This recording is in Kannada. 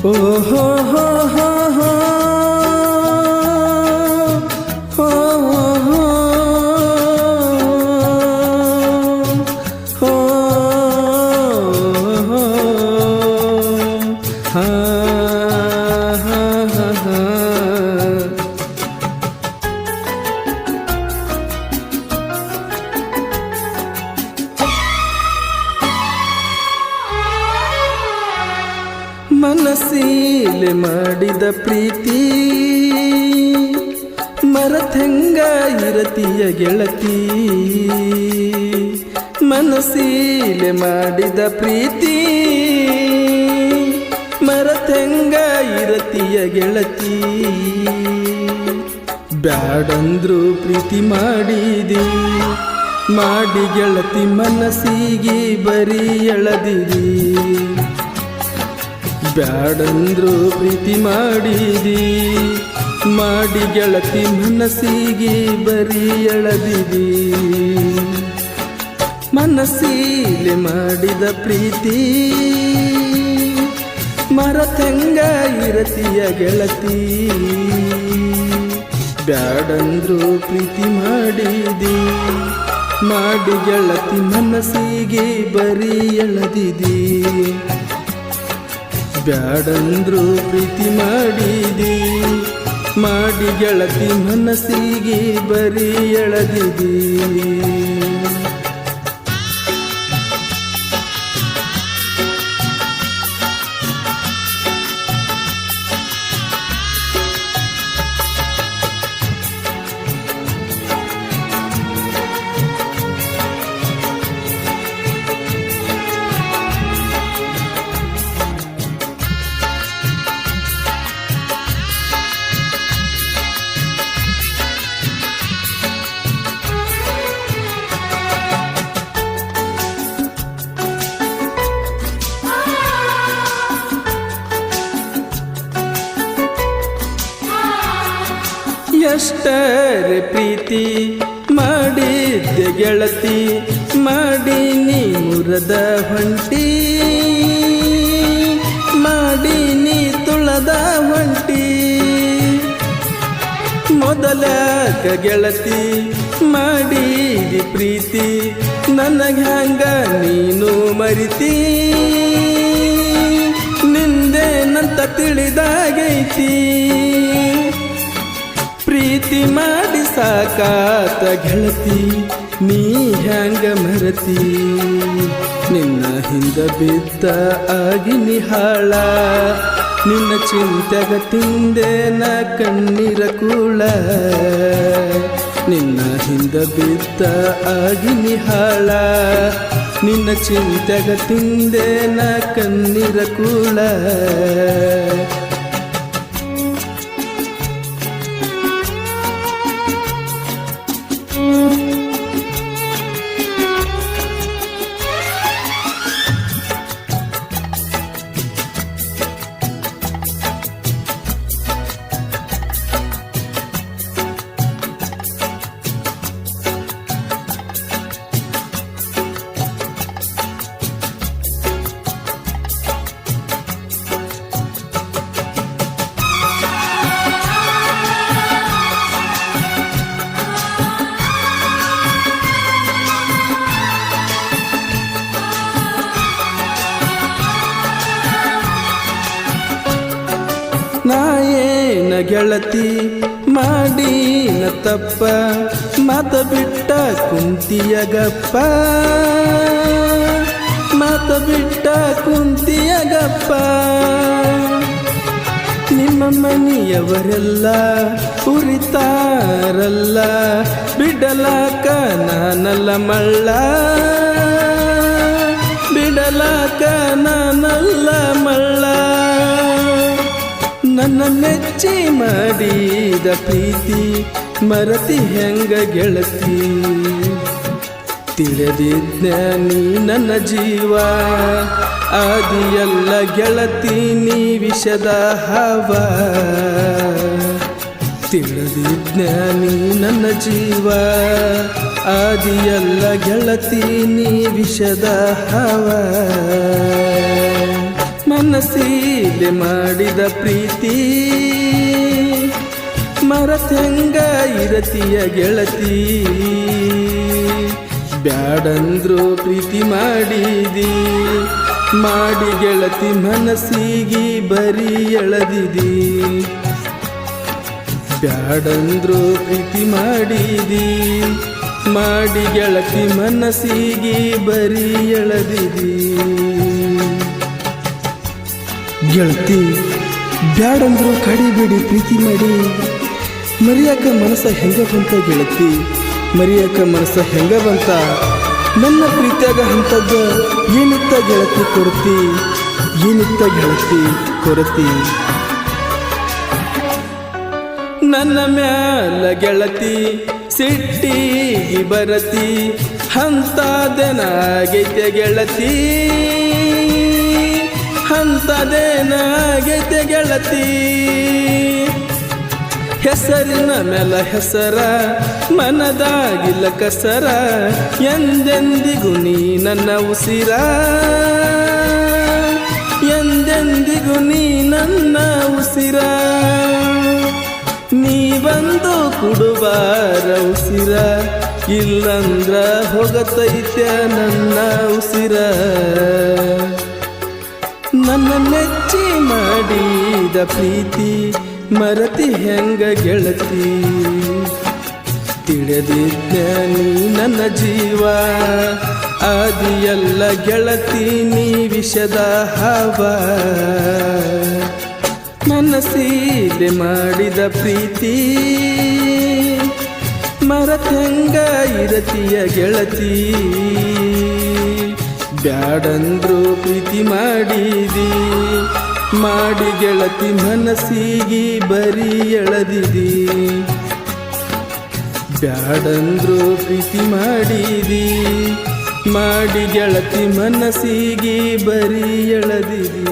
ಓ ಹೋ ಹೋ ಹೋ ಹೋ ಹೋ ಹೋ ಹೋ ಹೋ ಹಾ ಹಾ ಹಾ. ಮನಸ್ಸೀಲೆ ಮಾಡಿದ ಪ್ರೀತಿ ಮರತಂಗ ಇರತಿಯ ಗೆಳತಿ. ಮನಸ್ಸೀಲೆ ಮಾಡಿದ ಪ್ರೀತಿ ಮರತಂಗ ಇರತಿಯ ಗೆಳತಿ. ಬ್ಯಾಡಂದ್ರು ಪ್ರೀತಿ ಮಾಡಿದಿ ಮಾಡಿ ಗೆಳತಿ ಮನಸ್ಸಿಗೆ ಬರೀ ಎಳದಿರಿ. ಬ್ಯಾಡಂದ್ರು ಪ್ರೀತಿ ಮಾಡಿದಿ ಮಾಡಿ ಗೆಳತಿ ಮನಸ್ಸಿಗೆ ಬರೀ ಎಳದಿದಿ. ಮನಸ್ಸೀಲೆ ಮಾಡಿದ ಪ್ರೀತಿ ಮರತಂಗ ಇರತಿಯ ಗೆಳತಿ. ಬ್ಯಾಡಂದ್ರು ಪ್ರೀತಿ ಮಾಡಿದಿ ಮಾಡಿ ಗೆಳತಿ ಮನಸ್ಸಿಗೆ ಬರೀ ಎಳದಿದಿ. ಬ್ಯಾಡಂದ್ರು ಪ್ರೀತಿ ಮಾಡಿದಿ ಮಾಡಿ ಗೆಳತಿ ಮನಸ್ಸಿಗೆ ಬರೀ ಎಳದಿದಿ. ಎಷ್ಟರೆ ಪ್ರೀತಿ ಮಾಡಿದ್ದೆ ಗೆಳತಿ ಮಾಡಿ ನೀ ಮುರದ ಹೊಂಟಿ. ಮಾಡಿ ನೀ ತುಳದ ಹೊಂಟಿ. ಮೊದಲಾಗ ಗೆಳತಿ ಮಾಡಿದಿ ಪ್ರೀತಿ ನನಗ್ಯಾಂಗ ನೀನು ಮರಿತಿ. ನಿಂದೇನಂತ ತಿಳಿದಾಗೈತಿ ಪ್ರೀತಿ ಮಾಡಿ ಸಾಕಾತ ಗೆಳತಿ ನೀ ಹ್ಯಾಂಗ ಮರತಿ. ನಿನ್ನ ಹಿಂದ ಬಿದ್ದ ಆಗಿನಿ ಹಾಳ ನಿನ್ನ ಚಿಂತೆಗ ತಿಂದೇನ ಕಣ್ಣೀರ ಕೂಳ. ನಿನ್ನ ಹಿಂದ ಬಿದ್ದ ಆಗಿನಿ ಹಾಳ ನಿನ್ನ ಚಿಂತೆಗ ತಿಂದೇನ ಕಣ್ಣೀರ ಕೂಳ. ನಾ ಏನ ಗೆಳತಿ ಮಾಡೀನ ತಪ್ಪ ಮಾತ ಬಿಟ್ಟ ಕುಂತಿಯ ಗಪ್ಪ. ಮಾತ ಬಿಟ್ಟ ಕುಂತಿಯ ಗಪ್ಪ. ನಿಮ್ಮ ಮನೆಯವರೆಲ್ಲ ಉರಿತಾರಲ್ಲ ಬಿಡಲಾಕ ನಾನಲ್ಲ ಮಳ್ಳ. ಬಿಡಲಾಕ ನಾನಲ್ಲ ಮಳ್ಳ. ನನ್ನ ಮೆಚ್ಚಿ ಮಾಡಿದ ಪ್ರೀತಿ ಮರತಿ ಹೆಂಗ ಗೆಳತಿ. ತಿಳಿದಿದ್ದ ನೀ ನನ್ನ ಜೀವ ಆದಿಯಲ್ಲ ಗೆಳತಿ ನೀ ವಿಷದ ಹವ. ತಿಳಿದಿದ್ದ ನೀ ನನ್ನ ಜೀವ ಆದಿಯಲ್ಲ ಗೆಳತಿ ನೀ ವಿಷದ ಹವ. ಮನಸ್ಸಿಲೆ ಮಾಡಿದ ಪ್ರೀತಿ ಮರತಂಗ ಇರತಿಯ ಗೆಳತಿ ಬ್ಯಾಡಂದ್ರು ಪ್ರೀತಿ ಮಾಡಿದಿ ಮಾಡಿ ಗೆಳತಿ ಮನಸ್ಸಿಗೆ ಬರೀ ಎಳದಿದಿ ಬ್ಯಾಡಂದ್ರು ಪ್ರೀತಿ ಮಾಡಿದಿ ಮಾಡಿ ಗೆಳತಿ ಮನಸ್ಸಿಗೆ ಬರೀ ಎಳದಿದಿ ಗೆಳತಿ ಬ್ಯಾಡಂದ್ರು ಕಡಿಬೇಡಿ ಪ್ರೀತಿ ಮಾಡಿ ಮರಿಯಾಕ ಮನಸ್ಸ ಹೆಂಗ ಬಂತ ಗೆಳತಿ ಮರಿಯಾಕ ಮನಸ್ಸ ಹೆಂಗ ಬಂತ ನನ್ನ ಪ್ರೀತಿಯಾಗ ಅಂತದ್ದ ಏನಿತ್ತ ಗೆಳತಿ ಕೊರತಿ ಏನಿತ್ತ ಗೆಳತಿ ಕೊರತಿ ನನ್ನ ಮ್ಯಾಲ ಗೆಳತಿ ಸಿಟ್ಟಿಗೆ ಬರತಿ ಹಂತದನಾಗೈತೆ ಗೆಳತಿ ಹಂತದನಾಗೈತೆ ಗೆಳತಿ ಹೆಸರಿನ ಮೇಲ ಹೆಸರ ಮನದಾಗಿಲ್ಲ ಕಸರ ಎಂದೆಂದಿಗೂ ನೀ ನನ್ನ ಉಸಿರ ಎಂದೆಂದಿಗೂ ನೀ ನನ್ನ ಉಸಿರ ನೀ ಬಂದು ಕುಡುಬಾರ ಉಸಿರ ಇಲ್ಲಂದ್ರ ಹೋಗತೈತ್ಯ ನನ್ನ ಉಸಿರ ನನ್ನ ನೆಚ್ಚಿ ಮಾಡಿದ ಪ್ರೀತಿ ಮರತಿ ಹೆಂಗ ಗೆಳತಿ ತಿಳಿದಿದ್ದ ನೀ ನನ್ನ ಜೀವ ಆದಿಯಲ್ಲ ಗೆಳತಿ ನೀ ವಿಷದ ಹವ ಮನಸ್ಸಿಲೆ ಮಾಡಿದ ಪ್ರೀತಿ ಮರತಂಗ ಇರತಿಯ ಗೆಳತಿ ಬ್ಯಾಡಂದ್ರು ಪ್ರೀತಿ ಮಾಡಿದಿ ಮಾಡಿ ಗೆಳತಿ ಮನಸ್ಸಿಗೆ ಬರೀ ಎಳದಿದಿ ಬ್ಯಾಡಂದ್ರು ಪ್ರೀತಿ ಮಾಡಿದಿ ಮಾಡಿ ಗೆಳತಿ ಮನಸ್ಸಿಗೆ ಬರೀ ಎಳದಿದಿ